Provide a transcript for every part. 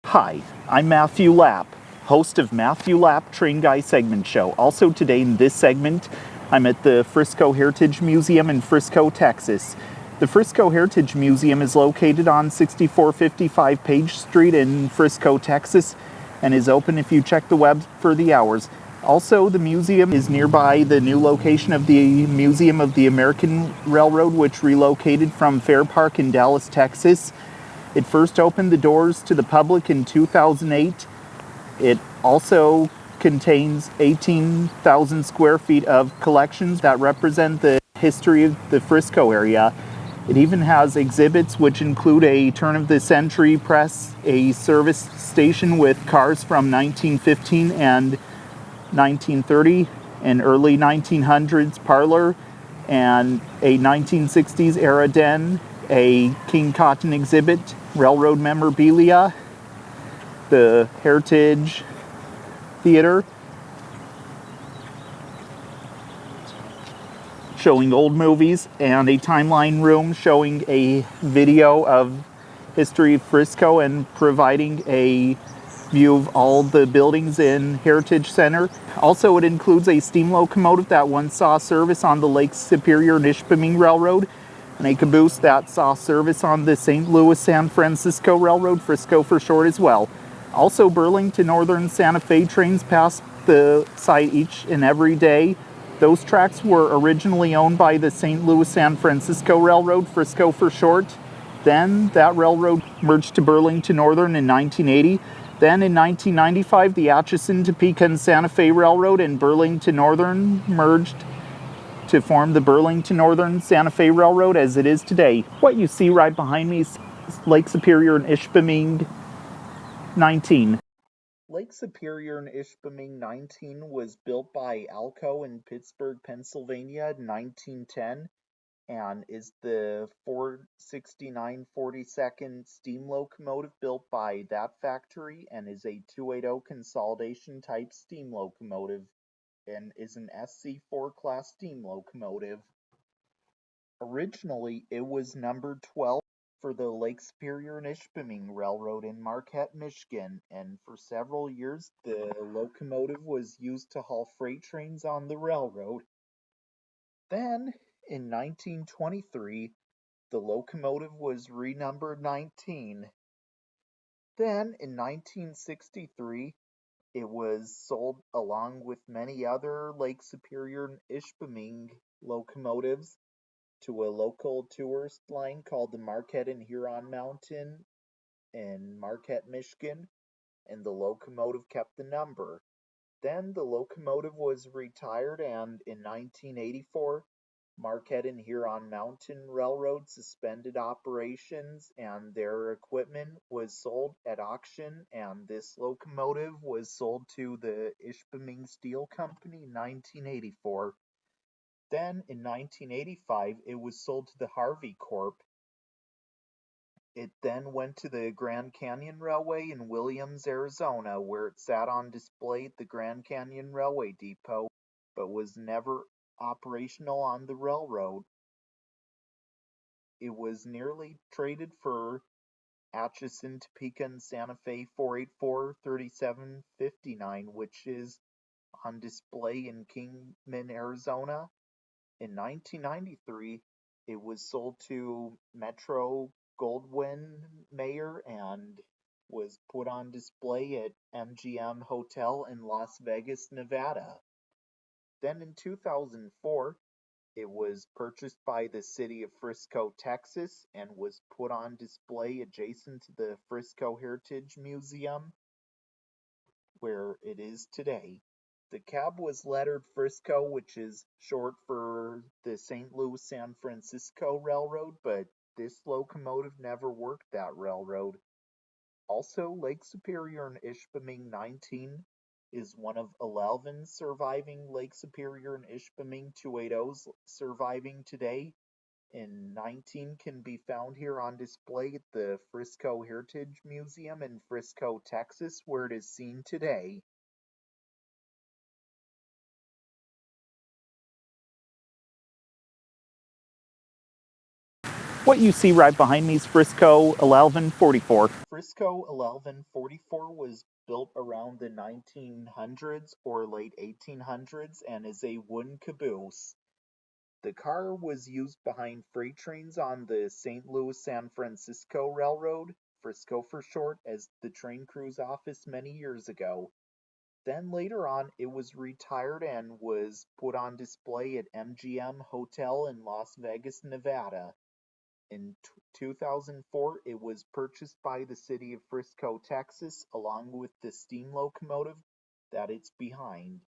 Hi, I'm Matthew Lapp, host of Matthew Lapp Train Guy Segment Show. Also today in this segment, I'm at the Frisco Heritage Museum in Frisco, Texas. The Frisco Heritage Museum is located on 6455 Page Street in Frisco, Texas, and is open if you check the web for the hours. Also, the museum is nearby the new location of the Museum of the American Railroad, which relocated from Fair Park in Dallas, Texas. It first opened the doors to the public in 2008. It also contains 18,000 square feet of collections that represent the history of the Frisco area. It even has exhibits which include a turn-of-the-century press, a service station with cars from 1915 and 1930, an early 1900s parlor, and a 1960s era den, a King Cotton exhibit, railroad memorabilia, the Heritage Theater, showing old movies, and a timeline room showing a video of history of Frisco and providing a view of all the buildings in Heritage Center. Also, it includes a steam locomotive that once saw service on the Lake Superior and Ishpeming Railroad, and a caboose that saw service on the St. Louis-San Francisco Railroad, Frisco for short as well. Also, Burlington Northern Santa Fe trains pass the site each and every day. Those tracks were originally owned by the St. Louis-San Francisco Railroad, Frisco for short. Then that railroad merged to Burlington Northern in 1980. Then in 1995, the Atchison, Topeka, and Santa Fe Railroad and Burlington Northern merged to form the Burlington Northern Santa Fe Railroad as it is today. What you see right behind me is Lake Superior and Ishpeming 19. Lake Superior and Ishpeming 19 was built by Alco in Pittsburgh, Pennsylvania in 1910 and is the 469/42nd steam locomotive built by that factory and is a 280 consolidation type steam locomotive and is an SC4 class steam locomotive. Originally, it was number 12 for the Lake Superior and Ishpeming Railroad in Marquette, Michigan, and for several years the locomotive was used to haul freight trains on the railroad. Then, in 1923, the locomotive was renumbered 19. Then, in 1963, it was sold along with many other Lake Superior and Ishpeming locomotives to a local tourist line called the Marquette and Huron Mountain in Marquette, Michigan, and the locomotive kept the number. Then the locomotive was retired, and in 1984, Marquette and Huron Mountain Railroad suspended operations and their equipment was sold at auction, and this locomotive was sold to the Ishpeming Steel Company in 1984. Then, in 1985, it was sold to the Harvey Corp. It then went to the Grand Canyon Railway in Williams, Arizona, where it sat on display at the Grand Canyon Railway Depot, but was never operational on the railroad. It was nearly traded for Atchison, Topeka, and Santa Fe 484/3759, which is on display in Kingman, Arizona. In 1993, it was sold to Metro Goldwyn Mayer and was put on display at MGM Hotel in Las Vegas, Nevada. Then in 2004, it was purchased by the city of Frisco, Texas, and was put on display adjacent to the Frisco Heritage Museum, where it is today. The cab was lettered Frisco, which is short for the St. Louis-San Francisco Railroad, but this locomotive never worked that railroad. Also, Lake Superior and Ishpeming 19 is one of 11 surviving Lake Superior and Ishpeming 280s surviving today, and 19 can be found here on display at the Frisco Heritage Museum in Frisco, Texas, where it is seen today. What you see right behind me is Frisco 1144. Frisco 1144 was built around the 1900s or late 1800s and is a wooden caboose. The car was used behind freight trains on the St. Louis-San Francisco Railroad, Frisco for short, as the train crew's office many years ago. Then later on it was retired and was put on display at MGM Hotel in Las Vegas, Nevada. In 2004 it was purchased by the city of Frisco, Texas, along with the steam locomotive that it's behind.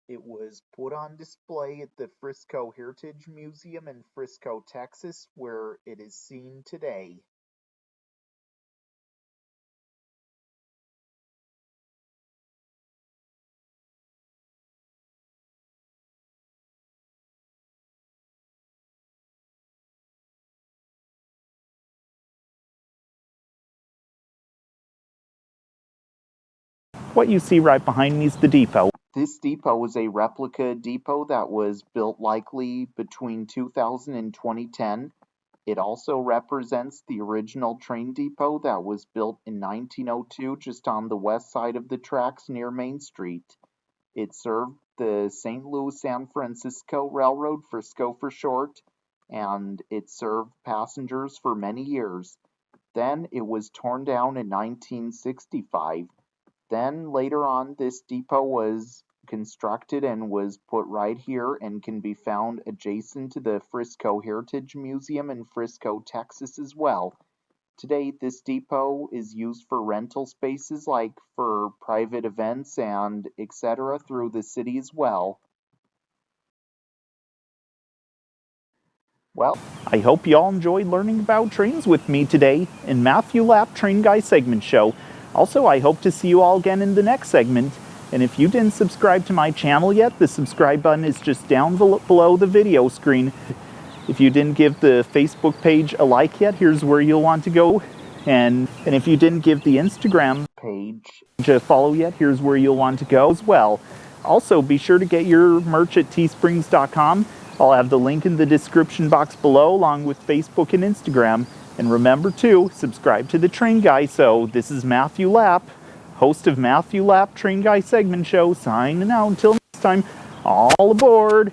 It was put on display at the Frisco Heritage Museum in Frisco, Texas, where it is seen today. What you see right behind me is the depot. This depot is a replica depot that was built likely between 2000 and 2010. It also represents the original train depot that was built in 1902 just on the west side of the tracks near Main Street. It served the St. Louis-San Francisco Railroad, Frisco for short, and it served passengers for many years. Then it was torn down in 1965. Then later on this depot was constructed and was put right here and can be found adjacent to the Frisco Heritage Museum in Frisco, Texas as well. Today this depot is used for rental spaces like for private events and etc. through the city as well. Well, I hope you all enjoyed learning about trains with me today in Matthew Lapp Train Guy segment show. Also, I hope to see you all again in the next segment. And if you didn't subscribe to my channel yet, the subscribe button is just down below the video screen. If you didn't give the Facebook page a like yet, here's where you'll want to go. And if you didn't give the Instagram page a follow yet, here's where you'll want to go as well. Also, be sure to get your merch at teesprings.com. I'll have the link in the description box below, along with Facebook and Instagram. And remember to subscribe to the Train Guy. So this is Matthew Lapp, host of Matthew Lapp Train Guy segment show, signing out. Until next time, all aboard!